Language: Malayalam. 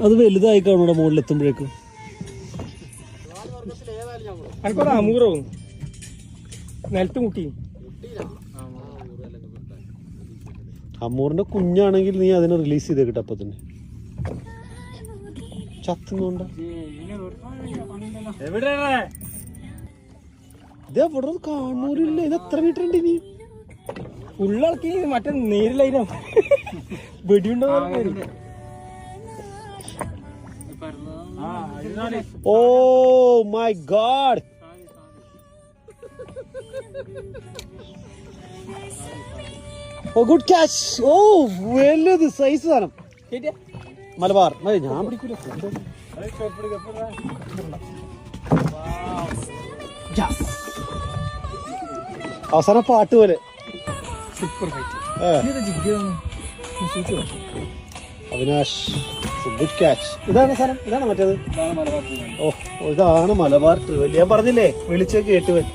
അത് വലുതായി കാണൂടെ മുകളിലെത്തുമ്പോഴേക്കും. അമൂറാവും നിലത്ത് മുട്ടി. അമ്മൂറിന്റെ കുഞ്ഞാണെങ്കിൽ നീ അതിനെ റിലീസ് ചെയ്തേക്കിട്ട് അപ്പൊ തന്നെ ചത്തുന്നുണ്ട. ഇതെവിടെ കാണൂരില്ല. ഇത് എത്ര മീറ്റർ ഉണ്ട് ഇനി? ഉള്ളളക്കി മറ്റേ നേരിലായിരം വെടിയുണ്ടോ? Oh my god, oh good catch. Oh വലുത് സൈസ് സാധനം. മലബാർ. ഞാൻ പിടിക്കൂല. അവസാനം പാട്ട് പോലെ. Avinash, good catch. ഇതാണ് സാധനം. ഇതാണ് മറ്റേത്. ഓ ഇതാണ് മലബാർ ട്രിവൽ. ഞാൻ പറഞ്ഞില്ലേ വിളിച്ച് കേട്ടുവൻ.